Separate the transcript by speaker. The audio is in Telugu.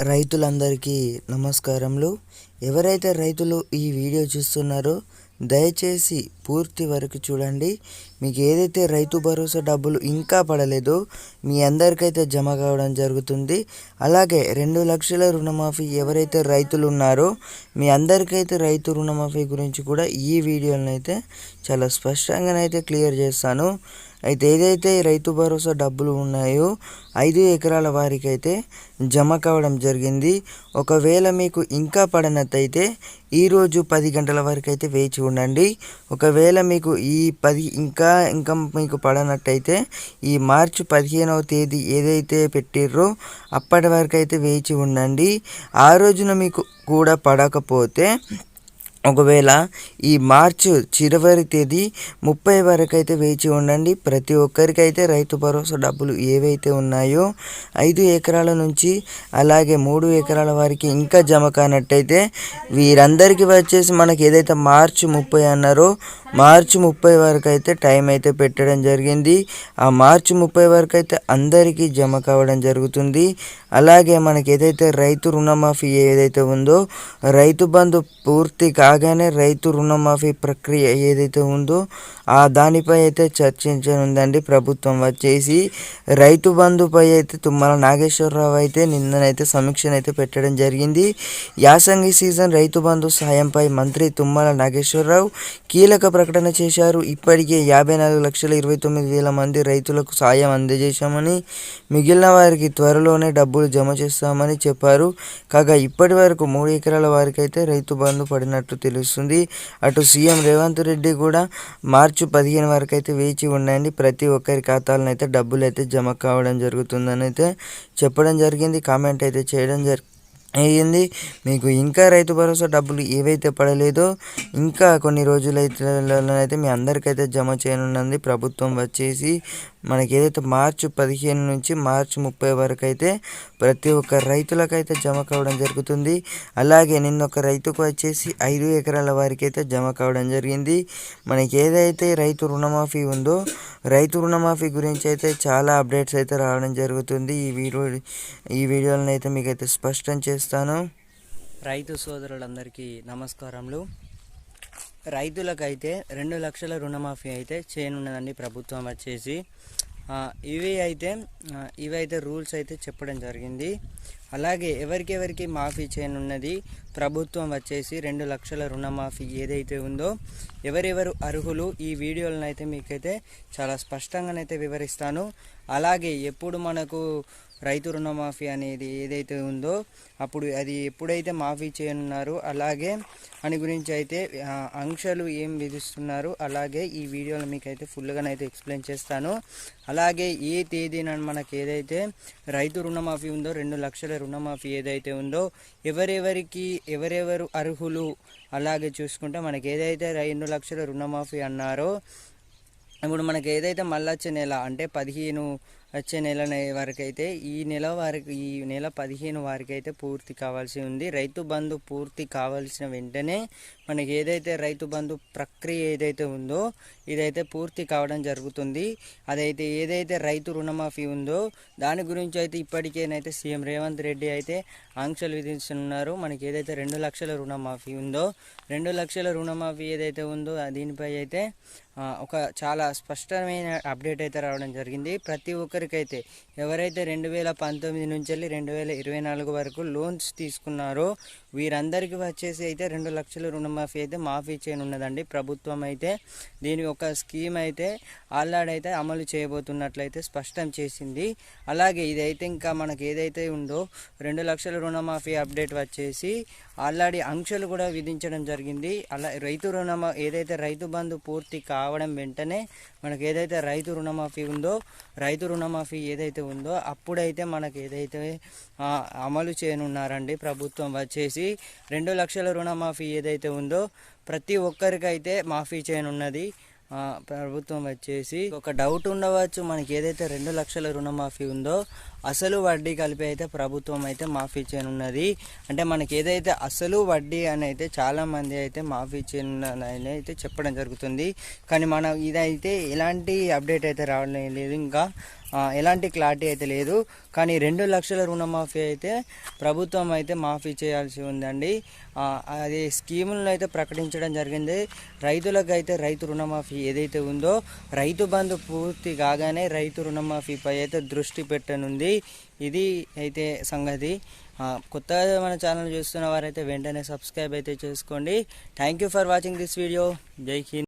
Speaker 1: రైతులందరికీ నమస్కారములు. ఎవరైతే రైతులు ఈ వీడియో చూస్తున్నారో దయచేసి పూర్తి వరకు చూడండి. మీకు ఏదైతే రైతు భరోసా డబ్బులు ఇంకా పడలేదో మీ అందరికైతే జమ కావడం జరుగుతుంది. అలాగే 2 లక్షల రుణమాఫీ ఎవరైతే రైతులు ఉన్నారో మీ అందరికైతే రైతు రుణమాఫీ గురించి కూడా ఈ వీడియోనైతే చాలా స్పష్టంగానైతే క్లియర్ చేస్తాను. అయితే ఏదైతే రైతు భరోసా డబ్బులు ఉన్నాయో 5 ఎకరాల వారికి అయితే జమ కావడం జరిగింది. ఒకవేళ మీకు ఇంకా పడనట్టయితే ఈరోజు 10 గంటల వరకు అయితే వేచి ఉండండి. ఒకవేళ మీకు ఈ 10 ఇంకా మీకు పడనట్టయితే ఈ మార్చి 15వ తేదీ ఏదైతే పెట్టిర్రో అప్పటి వరకు అయితే వేచి ఉండండి. ఆ రోజున మీకు కూడా పడకపోతే ఒకవేళ ఈ మార్చి చివరి తేదీ 30 వరకు అయితే వేచి ఉండండి. ప్రతి ఒక్కరికైతే రైతు భరోసా డబ్బులు ఏవైతే ఉన్నాయో 5 ఎకరాల నుంచి అలాగే 3 ఎకరాల వారికి ఇంకా జమ కానట్టయితే వీరందరికీ వచ్చేసి మనకి ఏదైతే మార్చి 30 అన్నారో మార్చి 30 వరకు అయితే టైం అయితే పెట్టడం జరిగింది. ఆ మార్చి 30 వరకు అయితే అందరికీ జమ కావడం జరుగుతుంది. అలాగే మనకి ఏదైతే రైతు రుణమాఫీ ఏదైతే ఉందో రైతు బంధు పూర్తి కాగానే రైతు రుణమాఫీ ప్రక్రియ ఏదైతే ఉందో దానిపై అయితే చర్చించనుందండి ప్రభుత్వం. వచ్చేసి రైతు బంధుపై అయితే తుమ్మల నాగేశ్వరరావు అయితే నిన్ననైతే సమీక్షనైతే పెట్టడం జరిగింది. యాసంగి సీజన్ రైతు బంధు సాయంపై మంత్రి తుమ్మల నాగేశ్వరరావు కీలక ప్రకటన చేశారు. ఇప్పటికే 54,29,000 మంది రైతులకు సాయం అందజేశామని, మిగిలిన వారికి త్వరలోనే డబ్బులు జమ చేస్తామని చెప్పారు. కాగా ఇప్పటి వరకు 3 ఎకరాల వారికి అయితే రైతు బంధు పడినట్టు తెలుస్తుంది. అటు సీఎం రేవంత్ రెడ్డి కూడా మార్చి 15 వరకు అయితే వేచి ఉండండి, ప్రతి ఒక్కరి ఖాతాలను అయితే డబ్బులు అయితే జమ కావడం జరుగుతుందని అయితే చెప్పడం జరిగింది. కామెంట్ అయితే చేయడం అయ్యింది. మీకు ఇంకా రైతు భరోసా డబ్బులు ఏవైతే పడలేదో ఇంకా కొన్ని రోజులైతే మీ అందరికైతే జమ చేయనున్నది ప్రభుత్వం. వచ్చేసి మనకి ఏదైతే మార్చి 15 నుంచి మార్చి 30 వరకు అయితే ప్రతి ఒక్క రైతులకైతే జమ కావడం జరుగుతుంది. అలాగే నిన్న ఒక రైతుకు వచ్చేసి 5 ఎకరాల వారికి అయితే జమ కావడం జరిగింది. మనకి ఏదైతే రైతు రుణమాఫీ ఉందో రైతు రుణమాఫీ గురించి అయితే చాలా అప్డేట్స్ అయితే రావడం జరుగుతుంది. ఈ వీడియోలను అయితే మీకైతే స్పష్టం చేస్తాను.
Speaker 2: రైతు సోదరులందరికీ నమస్కారములు. రైతులకైతే 2 లక్షల రుణమాఫీ అయితే చేయనున్నదండి ప్రభుత్వం. వచ్చేసి ఇవైతే రూల్స్ అయితే చెప్పడం జరిగింది. అలాగే ఎవరికి మాఫీ చేయనున్నది ప్రభుత్వం. వచ్చేసి 2 లక్షల రుణమాఫీ ఏదైతే ఉందో ఎవరెవరు అర్హులు ఈ వీడియోలను అయితే మీకైతే చాలా స్పష్టంగానైతే వివరిస్తాను. అలాగే ఎప్పుడు మనకు రైతు రుణమాఫీ అనేది ఏదైతే ఉందో అప్పుడు అది ఎప్పుడైతే మాఫీ చేయనున్నారు అలాగే అని గురించి అయితే ఆంక్షలు ఏం విధిస్తున్నారు అలాగే ఈ వీడియోలో మీకైతే ఫుల్గానైతే ఎక్స్ప్లెయిన్ చేస్తాను. అలాగే ఏ తేదీన మనకి ఏదైతే రైతు రుణమాఫీ ఉందో 2 లక్షల రుణమాఫీ ఏదైతే ఉందో ఎవరెవరు అర్హులు అలాగే చూసుకుంటే మనకి ఏదైతే 2 లక్షల రుణమాఫీ అన్నారో ఇప్పుడు మనకి ఏదైతే మళ్ళీ వచ్చే నెల అంటే 15 వచ్చే నెల వరకు అయితే ఈ నెల 15 వారికి అయితే పూర్తి కావాల్సి ఉంది. రైతు బంధు పూర్తి కావాల్సిన వెంటనే మనకి ఏదైతే రైతు బంధు ప్రక్రియ ఏదైతే ఉందో ఇదైతే పూర్తి కావడం జరుగుతుంది. అదైతే ఏదైతే రైతు రుణమాఫీ ఉందో దాని గురించి అయితే ఇప్పటికేనైతే సీఎం రేవంత్ రెడ్డి అయితే ఆంక్షలు విధిస్తున్నారు. మనకి ఏదైతే 2 లక్షల రుణమాఫీ ఉందో 2 లక్షల రుణమాఫీ ఏదైతే ఉందో దీనిపై అయితే ఒక చాలా స్పష్టమైన అప్డేట్ అయితే రావడం జరిగింది. ప్రతి ఒక్కరికైతే ఎవరైతే 2019 నుంచి వెళ్ళి 2024 వరకు లోన్స్ తీసుకున్నారో వీరందరికీ వచ్చేసి అయితే 2 లక్షల రుణమాఫీ అయితే మాఫీ చేయనున్నదండి ప్రభుత్వం. అయితే దీని ఒక స్కీమ్ అయితే ఆల్రెడీ అమలు చేయబోతున్నట్లయితే స్పష్టం చేసింది. అలాగే ఇదైతే ఇంకా మనకి ఏదైతే ఉందో 2 లక్షల రుణమాఫీ అప్డేట్ వచ్చేసి ఆల్రెడీ ఆంక్షలు కూడా విధించడం జరిగింది. అలా ఏదైతే రైతు బంధు పూర్తి కావడం వెంటనే మనకి ఏదైతే రైతు రుణమాఫీ ఏదైతే ఉందో అప్పుడైతే మనకి ఏదైతే అమలు చేయనున్నారండి ప్రభుత్వం. వచ్చేసి 2 లక్షల రుణమాఫీ ఏదైతే ఉందో ప్రతి ఒక్కరికైతే మాఫీ చేయనున్నది ప్రభుత్వం. వచ్చేసి ఒక డౌట్ ఉండవచ్చు, మనకి ఏదైతే 2 లక్షల రుణమాఫీ ఉందో అసలు వడ్డీ కలిపి అయితే ప్రభుత్వం అయితే మాఫీ చేయనున్నది. అంటే మనకి ఏదైతే అసలు వడ్డీ అని అయితే చాలామంది అయితే మాఫీ చేయనున్నదని అయితే చెప్పడం జరుగుతుంది. కానీ ఇదైతే ఎలాంటి అప్డేట్ అయితే రావడం లేదు. ఇంకా ఎలాంటి క్లారిటీ అయితే లేదు. కానీ 2 లక్షల రుణమాఫీ అయితే ప్రభుత్వం అయితే మాఫీ చేయాల్సి ఉందండి. అది స్కీములను అయితే ప్రకటించడం జరిగింది. రైతులకు అయితే రైతు రుణమాఫీ ఏదైతే ఉందో రైతు బంధు పూర్తి కాగానే రైతు రుణమాఫీపై అయితే దృష్టి పెట్టనుంది. ఇది అయితే సంగతి. కొత్తగా మన ఛానల్ చూస్తున్న వారైతే వెంటనే సబ్స్క్రైబ్ అయితే చేసుకోండి. Thank you for watching this video. జై హింద్.